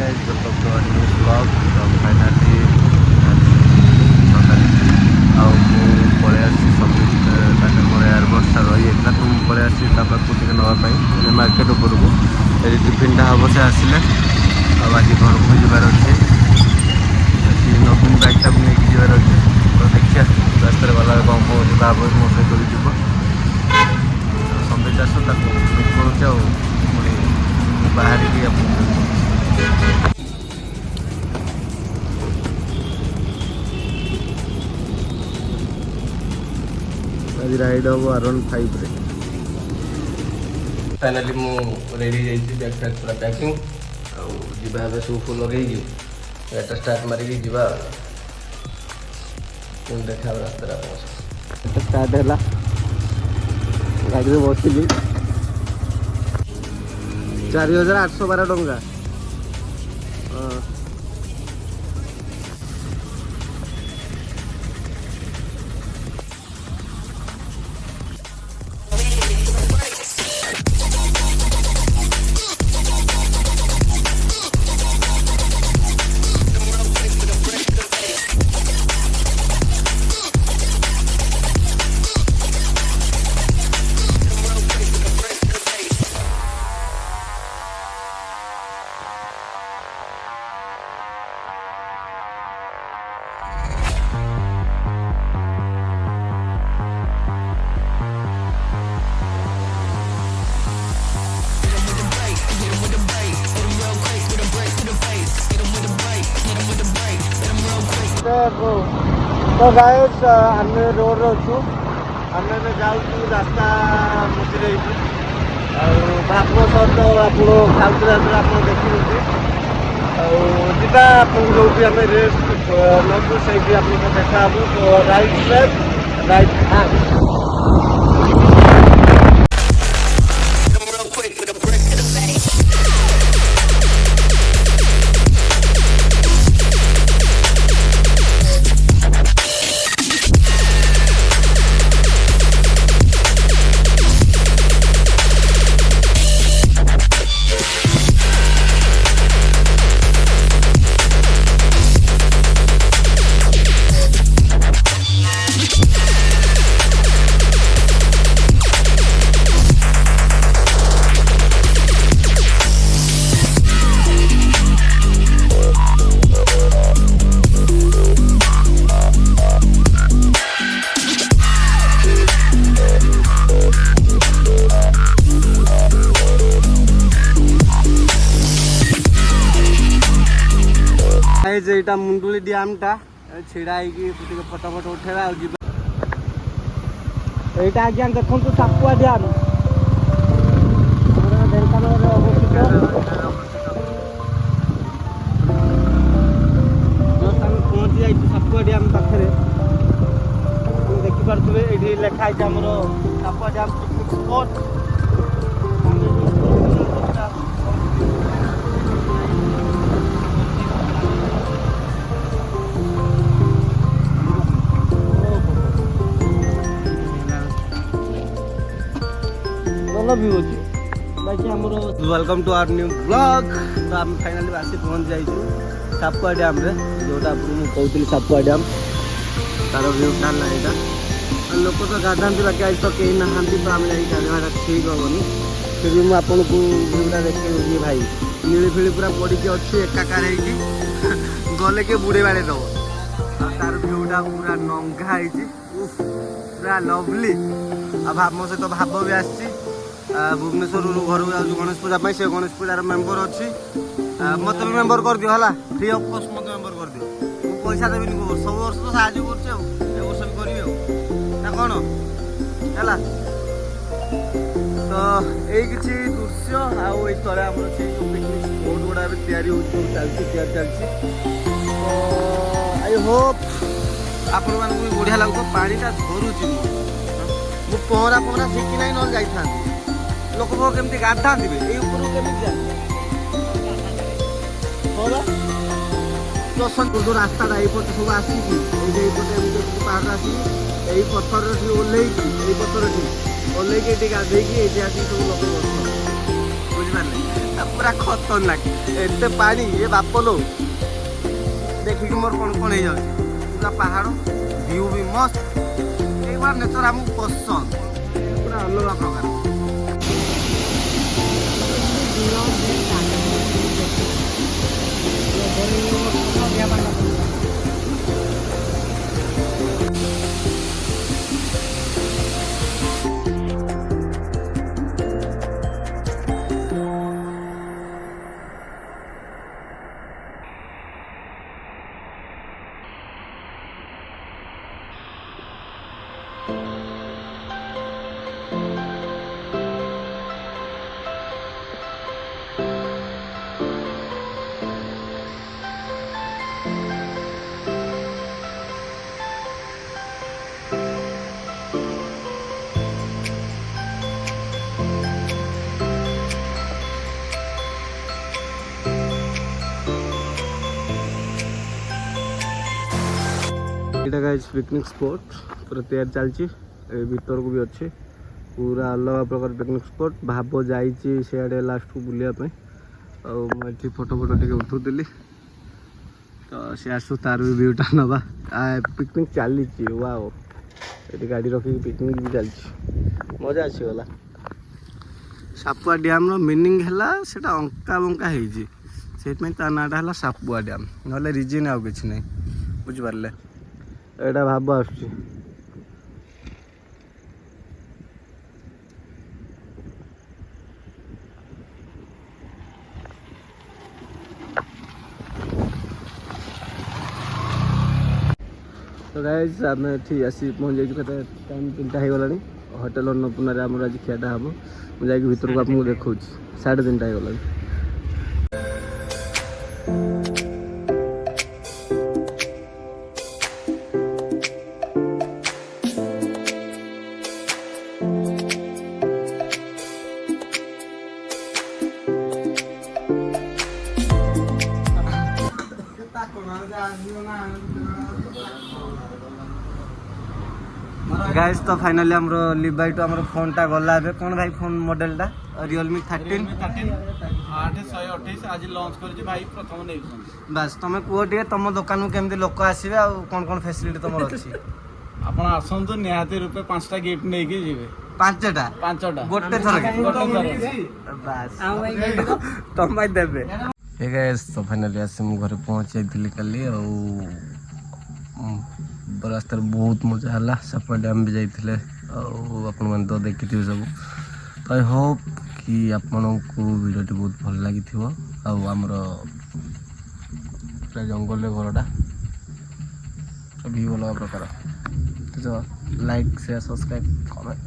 guys, welcome to our new vlog. So finally ଆଉ ମୁଁ ପଳେଇ ଆସିଛି ସମସ୍ତେ ତାଙ୍କ ମୋର ଏୟାର ବର୍ଷା ରହିଯାଇଥିଲା ତ ମୁଁ ପଳେଇ ଆସିଛି ତା ପାଖକୁ ଟିକେ ନେବା ପାଇଁ ମାନେ ମାର୍କେଟ ଉପରକୁ ଏଠି ଟିଫିନ୍ଟା ହେବ ସେ ଆସିଲେ ଆଉ ଆଜି ଘରକୁ ଯିବାର ଅଛି ଆଜି ନବୀନ ବାଇକ୍ଟାକୁ ନେଇକି ଯିବାର ଅଛି ତ ଦେଖିବା ରାସ୍ତାରେ ଗଲାବେଳେ କ'ଣ କହୁଛି ଭାବ ମୋ ସହିତ ବି ଯିବ ସମ୍ବିତ ଚାଷ ତାକୁ ମିଟ୍ କରୁଛି ଆଉ ପୁଣି ବାହାରିକି ଆପଣଙ୍କୁ आज राइड हम R15 रे फाइनली मु रेडी जाइए बैग फैग पूरा पैकिंग आउ जीवा ए शू फू लगे गाड़ी स्टार्ट मारिक जीवा देखा रास्ता स्टार्ट है गाड़ी में बसली 4812 टंका तो गाइस आम रोड अच्छु आम जाऊँ रास्ता मझे भाव सर तो आप खाऊला आप देखी जा जो आम रेस्ट नबू से देखा तो राइट लेफ्ट राइट हैंड एटा मुंडुली डैम टा छिड़ा फटो फटो उठेगा यहाँ आज्ञा देखो सापुआ डैम ढेंकानाल अवस्थित पहुँची जाए सापुआ डैम पाखे देखिपे ये लिखाई Sapua dam picnic spot view अच्छी बाकी आमर welcome to our new blog तो आम फाइनाली आसी पहुँच जाइए सापुआ डैम रे जोटा मुझे कहती सापुआ डैम तार व्यू ना यहाँ लोक तो गाधाती बाकी आज तो कहीं नहा तो आम गाधवाटा ठीक हेनी फिर भी मुझे व्यूटा देखी भाई नीली फिली पूरा पड़ी अच्छी एकाकार गले के बुड़े बाड़े दब तार व्यूटा पूरा नंगा पूरा लवली आ भाव मो सहित भाव भी आसी भुवनेश्वर घर जाऊँ गणेश पूजा से गणेश पूजार मेम्बर अच्छी मत भी मेम्बर कर दियो है फ्री ऑफ कॉस्ट मत मेम्बर कर दियो पैसा देवी सब वर्ष तो साहय वर्ष भी करी ना कौन है तो यही किसी दृश्य आउ तले आम पिकनिक स्पॉट गुड़ा तैयारी चलती आई होप आपण मानक भी बढ़िया लगुच पाटा धरुची मु पहरा पहरा शिखी ना न जाता लोक केमती गाधा थे ये जो रास्ता ये सब आसिकी पहाड़ आसिक यही पथर ओल्ल पथर ओल्ल गाधे सब लोग बुझे पूरा खतरनाक एते पानी ये बाप लो देखिक मोर कौन कौन हो जाए पूरा पहाड़ व्यू भी मस्त एक बार नेचर आमको पसंद पूरा अलग प्रकार এটা গাইজ পিকনিক স্পট पूरा तैयार चलती भीतर को भी अच्छे पूरा अलग प्रकार पिकनिक स्पट भाव जाइए सियाड़े लास्ट को बुलायापी आठी फोटो फोटो टे उठुली तो सी आसू तार भी व्यूटा नवा पिकनिक चली वाओ ये गाड़ी रखी पिकनिक भी चलती मजा आसीगला सापुआ डैम मीनिंग है सेटा अंका बंका से नाटा है सापुआ डैम ना रिजन आउ कि नहीं बुझिपारे एटा भाव आस तो गाइज आम ये आसी पहुँच जाइए टाइम 3टा हो गलानी होटेल अन्नपूर्णा आम आज खियाटा हम मुझे भीतर को आपको देखा 3:30 हो गलानी गाइस तो फाइनली हम लिबाई टू आम फोन टा गला ए कौन भाई फोन मॉडल टा Realme 13 आज लॉन्च कर भाई प्रथम नहीं बस तुम कह टे तुम दुकान को केमती लोक आसवे आ कौन कौन फैसिलिटी तुम अच्छी आपण आसंतु निहाती रूपे 5टा गिफ्ट नहीं कि जीवे 5टा गोटे थर बस तुम भाई देबे हे गाइस तो फाइनली आसी मु घर पहुंच जाइली काली रास्ता बहुत मजा है सापुआ डैम भी जाइए आपण तो देखी सब तो आई होप कि आपण को वीडियो बहुत भल लगी आमर जंगल घरटा भी अलग प्रकार तो लाइक शेयर सब्सक्राइब कमेंट